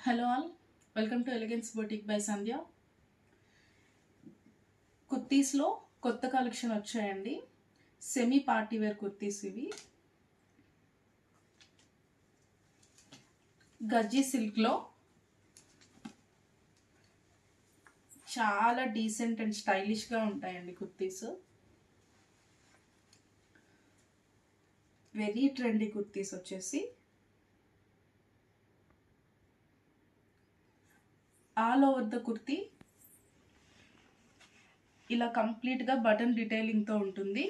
Hello all, welcome to elegance boutique by Sandhya. కుర్తీస్లో కొత్త collection వచ్చాయండి. సెమీ పార్టీ వేర్ కుర్తీస్ ఇవి. గజ్జీ సిల్క్లో చాలా డీసెంట్ అండ్ స్టైలిష్గా ఉంటాయండి కుర్తీస్. వెరీ ట్రెండీ కుర్తీస్ వచ్చేసి ఆల్ ఓవర్ ద కుర్తీ ఇలా కంప్లీట్గా బటన్ డీటెయిలింగ్తో ఉంటుంది.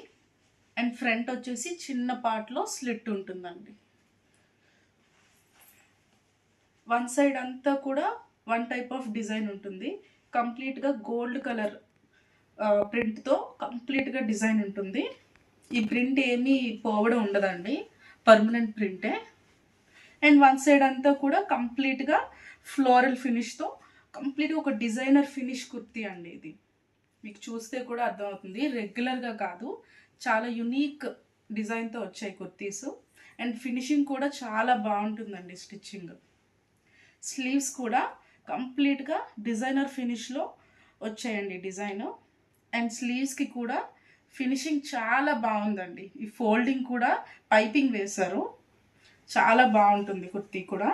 అండ్ ఫ్రంట్ వచ్చేసి చిన్న పార్ట్లో స్లిట్ ఉంటుందండి. వన్ సైడ్ అంతా కూడా వన్ టైప్ ఆఫ్ డిజైన్ ఉంటుంది. కంప్లీట్గా గోల్డ్ కలర్ ప్రింట్తో కంప్లీట్గా డిజైన్ ఉంటుంది. ఈ ప్రింట్ ఏమీ పోవడం ఉండదండి, పర్మనెంట్ ప్రింటే. అండ్ వన్ సైడ్ అంతా కూడా కంప్లీట్గా ఫ్లోరల్ ఫినిష్తో కంప్లీట్గా ఒక డిజైనర్ ఫినిష్ కుర్తీ అండి. ఇది మీకు చూస్తే కూడా అర్థమవుతుంది, రెగ్యులర్గా కాదు, చాలా యునీక్ డిజైన్తో వచ్చాయి కుర్తీస్. అండ్ ఫినిషింగ్ కూడా చాలా బాగుంటుందండి. స్టిచ్చింగ్, స్లీవ్స్ కూడా కంప్లీట్గా డిజైనర్ ఫినిష్లో వచ్చాయండి డిజైన్. అండ్ స్లీవ్స్కి కూడా ఫినిషింగ్ చాలా బాగుందండి. ఈ ఫోల్డింగ్ కూడా పైపింగ్ వేశారు, చాలా బాగుంటుంది కుర్తీ కూడా.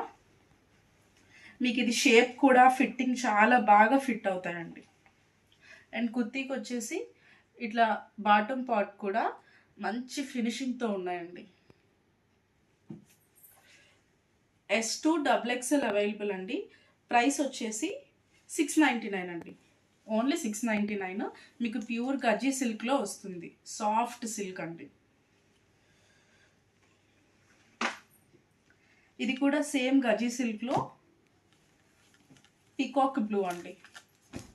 మీకు ఇది షేప్ కూడా ఫిట్టింగ్ చాలా బాగా ఫిట్ అవుతాయండి. అండ్ కుర్తీకి వచ్చేసి ఇట్లా బాటమ్ పార్ట్ కూడా మంచి ఫినిషింగ్తో ఉన్నాయండి. S2XXL అవైలబుల్ అండి. ప్రైస్ వచ్చేసి 699 అండి, ఓన్లీ 699. మీకు ప్యూర్ గజ్జీ సిల్క్లో వస్తుంది, సాఫ్ట్ సిల్క్ అండి. ఇది కూడా సేమ్ గజ్జీ సిల్క్లో పీకాక్ బ్లూ అండి.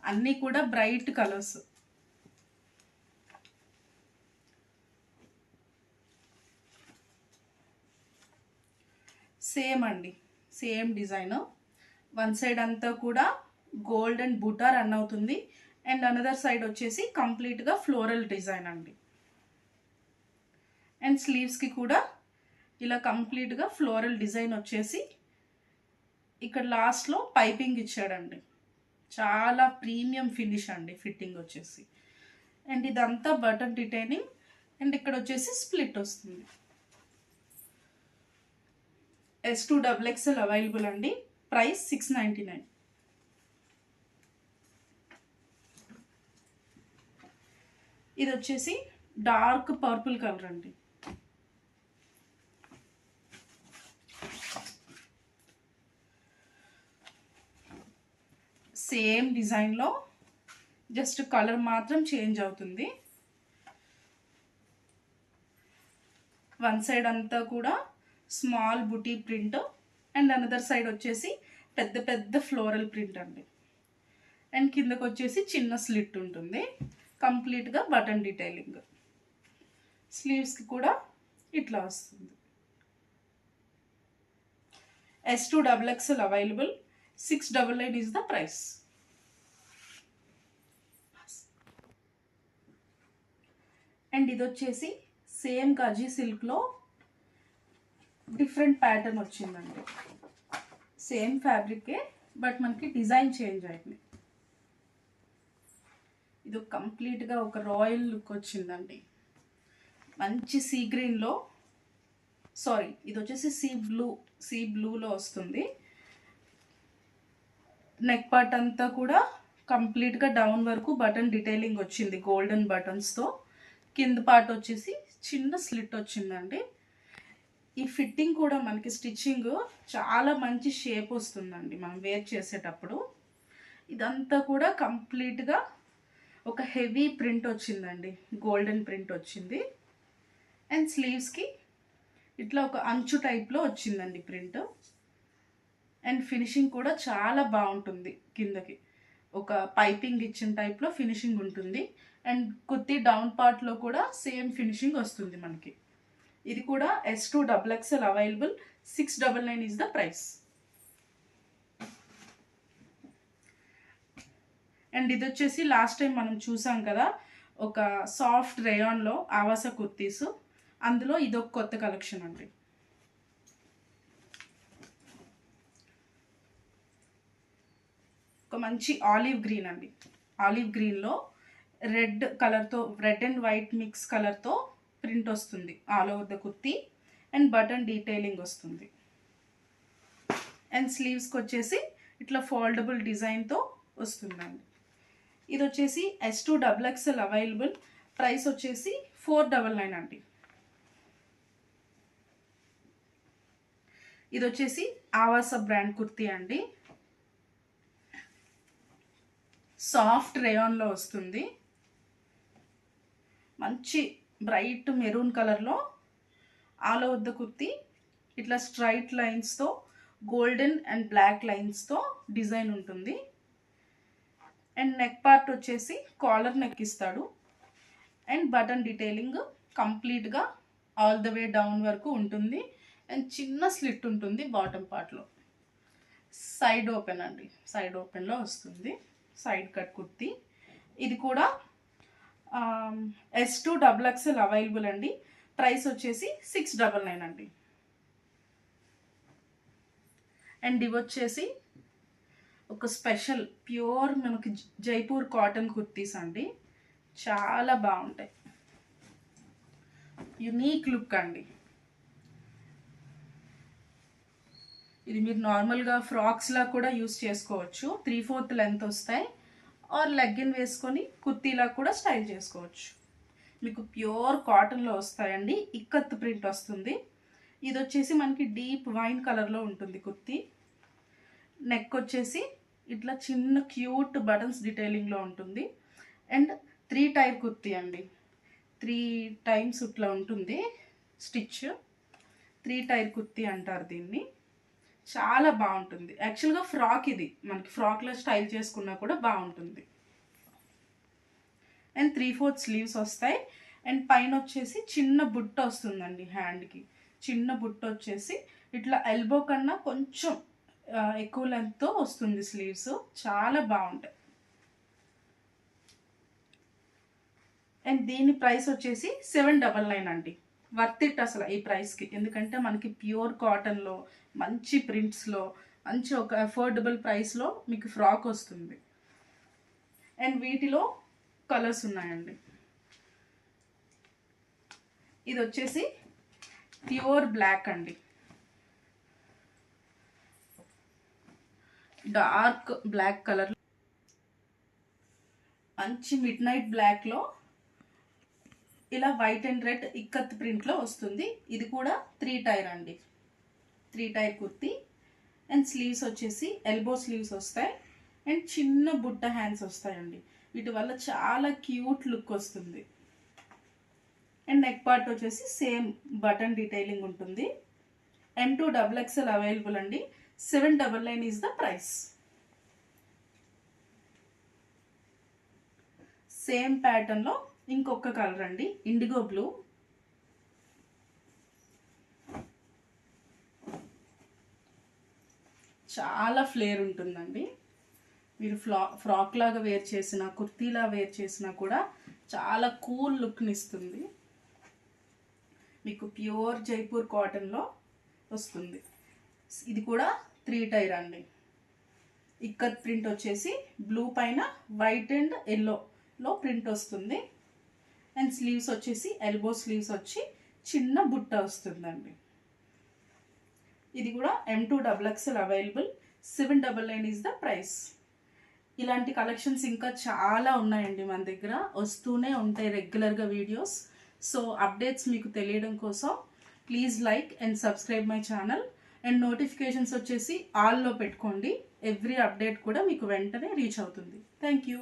అన్నీ కూడా బ్రైట్ కలర్స్. సేమ్ అండి, సేమ్ డిజైన్. వన్ సైడ్ అంతా కూడా గోల్డ్ అండ్ బూటా రన్ అవుతుంది. అండ్ అనదర్ సైడ్ వచ్చేసి కంప్లీట్గా ఫ్లోరల్ డిజైన్ అండి. అండ్ స్లీవ్స్కి కూడా ఇలా కంప్లీట్గా ఫ్లోరల్ డిజైన్ వచ్చేసి ఇక్కడ లాస్ట్లో పైపింగ్ ఇచ్చాడండి. చాలా ప్రీమియం ఫినిష్ అండి ఫిట్టింగ్ వచ్చేసి. అండ్ ఇదంతా బటన్ డిటైనింగ్. అండ్ ఇక్కడ వచ్చేసి స్ప్లిట్ వస్తుంది. S2XXL అవైలబుల్ అండి. ప్రైస్ 699. ఇది వచ్చేసి డార్క్ పర్పుల్ కలర్ అండి. సేమ్ డిజైన్లో జస్ట్ కలర్ మాత్రం చేంజ్ అవుతుంది. వన్ సైడ్ అంతా కూడా small buti print. And another side వచ్చేసి పెద్ద పెద్ద ఫ్లోరల్ ప్రింట్ అండి. అండ్ కిందకు వచ్చేసి చిన్న స్లిట్ ఉంటుంది, కంప్లీట్గా బటన్ డీటెయిలింగ్. స్లీవ్స్కి కూడా ఇట్లా వస్తుంది. S2XXL available. 699 is the price. And ఇది వచ్చేసి సేమ్ గజ్జీ సిల్క్లో డిఫరెంట్ ప్యాటర్న్ వచ్చిందండి. సేమ్ ఫ్యాబ్రికే బట్ మనకి డిజైన్ చేంజ్ అయింది. ఇది కంప్లీట్గా ఒక రాయల్ లుక్ వచ్చిందండి. మంచి సీ గ్రీన్లో, సారీ ఇది వచ్చేసి సీ బ్లూలో వస్తుంది. నెక్ పార్ట్ అంతా కూడా కంప్లీట్గా డౌన్ వరకు బటన్ డీటెయిలింగ్ వచ్చింది గోల్డెన్ బటన్స్తో. కింద పార్ట్ వచ్చేసి చిన్న స్లిట్ వచ్చిందండి. ఈ ఫిట్టింగ్ కూడా మనకి స్టిచ్చింగ్ చాలా మంచి షేప్ వస్తుందండి మనం వేర్ చేసేటప్పుడు. ఇదంతా కూడా కంప్లీట్గా ఒక హెవీ ప్రింట్ వచ్చిందండి, గోల్డెన్ ప్రింట్ వచ్చింది. అండ్ స్లీవ్స్కి ఇట్లా ఒక అంచు టైప్లో వచ్చిందండి ప్రింట్. అండ్ ఫినిషింగ్ కూడా చాలా బాగుంటుంది. కిందకి ఒక పైపింగ్ ఇచ్చిన టైప్లో ఫినిషింగ్ ఉంటుంది. అండ్ కుర్తీ డౌన్ పార్ట్లో కూడా సేమ్ ఫినిషింగ్ వస్తుంది మనకి. ఇది కూడా S2XXL available. 699 is the price. And ఇది వచ్చేసి లాస్ట్ టైం మనం చూసాం కదా, ఒక సాఫ్ట్ రేయాన్లో ఆవాస కుర్తీస్, అందులో ఇదొక కొత్త కలెక్షన్ అండి. ఒక మంచి ఆలివ్ గ్రీన్ అండి. ఆలివ్ గ్రీన్లో రెడ్ కలర్తో, రెడ్ అండ్ వైట్ మిక్స్ కలర్తో ప్రింట్ వస్తుంది all over the kurti. And button detailing వస్తుంది. అండ్ స్లీవ్స్కి వచ్చేసి ఇట్లా ఫోల్డబుల్ డిజైన్తో వస్తుందండి. ఇది వచ్చేసి S2XXL అవైలబుల్. ప్రైస్ వచ్చేసి 499 అండి. ఇది వచ్చేసి ఆవాస బ్రాండ్ కుర్తీ అండి. సాఫ్ట్ రేయాన్లో వస్తుంది. మంచి బ్రైట్ మెరూన్ కలర్లో ఆల్ ఓవర్ ద కుర్తీ ఇట్లా స్ట్రైట్ లైన్స్తో, గోల్డెన్ అండ్ బ్లాక్ లైన్స్తో డిజైన్ ఉంటుంది. అండ్ నెక్ పార్ట్ వచ్చేసి కాలర్ నెక్ ఇస్తాడు. అండ్ బటన్ డీటెయిలింగ్ కంప్లీట్గా ఆల్ ద వే డౌన్ వరకు ఉంటుంది. అండ్ చిన్న స్లిట్ ఉంటుంది బాటమ్ పార్ట్లో. సైడ్ ఓపెన్ అండి, సైడ్ ఓపెన్లో వస్తుంది. Side cut kurti. ఇది కూడా S2XXL అవైలబుల్ అండి. ప్రైస్ వచ్చేసి 699 అండి. అండ్ ఇవి వచ్చేసి ఒక స్పెషల్ ప్యూర్ మనకి జైపూర్ కాటన్ కుర్తీస్ అండి. చాలా బాగుంటాయి. యునీక్ లుక్ అండి. ఇది మీరు నార్మల్గా ఫ్రాక్స్లా కూడా యూస్ చేసుకోవచ్చు. 3/4 లెంత్ వస్తాయి. ఆర్ లెగ్గిన్ వేసుకొని కుర్తీలా కూడా స్టైల్ చేసుకోవచ్చు. మీకు ప్యూర్ కాటన్లో వస్తాయండి. ఇక్కత్ ప్రింట్ వస్తుంది. ఇది వచ్చేసి మనకి డీప్ వైన్ కలర్లో ఉంటుంది కుర్తీ. నెక్ వచ్చేసి ఇట్లా చిన్న క్యూట్ బటన్స్ డీటెయిలింగ్లో ఉంటుంది. అండ్ 3 టైర్ కుర్తీ అండి. 3 times ఇట్లా ఉంటుంది స్టిచ్. 3 టైర్ కుర్తీ అంటారు దీన్ని. చాలా బాగుంటుంది. యాక్చువల్గా ఫ్రాక్ ఇది, మనకి ఫ్రాక్లో స్టైల్ చేసుకున్నా కూడా బాగుంటుంది. అండ్ 3/4 స్లీవ్స్ వస్తాయి. అండ్ పైన వచ్చేసి చిన్న బుట్ట వస్తుందండి. హ్యాండ్కి చిన్న బుట్ట వచ్చేసి ఇట్లా ఎల్బో కన్నా కొంచెం ఎక్కువ లెంత్తో వస్తుంది స్లీవ్స్. చాలా బాగుంటాయి. అండ్ దీని ప్రైస్ వచ్చేసి 799 అండి. వర్త్ ఇట్ అసలు ఈ ప్రైస్కి. ఎందుకంటే మనకి ప్యూర్ కాటన్లో మంచి ప్రింట్స్లో మంచి ఒక అఫోర్డబుల్ ప్రైస్లో మీకు ఫ్రాక్ వస్తుంది. అండ్ వీటిలో కలర్స్ ఉన్నాయండి. ఇది వచ్చేసి ప్యూర్ బ్లాక్ అండి. డార్క్ బ్లాక్ కలర్, మంచి మిడ్ నైట్ బ్లాక్లో ఇలా వైట్ అండ్ రెడ్ ఇక్కత్ ప్రింట్లో వస్తుంది. ఇది కూడా 3 టైర్ అండి. 3 టైర్ కుర్తీ. అండ్ స్లీవ్స్ వచ్చేసి ఎల్బో స్లీవ్స్ వస్తాయి. అండ్ చిన్న బుట్ట హ్యాండ్స్ వస్తాయండి. వీటి వల్ల చాలా క్యూట్ లుక్ వస్తుంది. అండ్ నెక్ పార్ట్ వచ్చేసి సేమ్ బటన్ డీటెయిలింగ్ ఉంటుంది. M2XXL అవైలబుల్ అండి. 799 ఈజ్ ద ప్రైస్. సేమ్ ప్యాటర్న్లో ఇంకొక కలర్ అండి, ఇండిగో బ్లూ. చాలా ఫ్లేర్ ఉంటుందండి. మీరు ఫ్రాక్ లాగా వేర్ చేసిన, కుర్తీలా వేర్ చేసినా కూడా చాలా కూల్ లుక్ని ఇస్తుంది. మీకు ప్యూర్ జైపూర్ కాటన్లో వస్తుంది. ఇది కూడా 3 టైర్ అండి. ఇక్కత్ ప్రింట్ వచ్చేసి బ్లూ పైన వైట్ అండ్ ఎల్లోలో ప్రింట్ వస్తుంది. అండ్ స్లీవ్స్ వచ్చేసి ఎల్బో స్లీవ్స్ వచ్చి చిన్న బుట్ట వస్తుందండి. ఇది కూడా M2XXL available. 799 is the price. ఇలాంటి కలెక్షన్స్ ఇంకా చాలా ఉన్నాయండి మన దగ్గర. వస్తూనే ఉంటాయి రెగ్యులర్గా వీడియోస్. సో అప్డేట్స్ మీకు తెలియడం కోసం please like and subscribe my channel. And notifications వచ్చేసి ఆల్లో పెట్టుకోండి. ఎవ్రీ అప్డేట్ కూడా మీకు వెంటనే రీచ్ అవుతుంది. Thank you.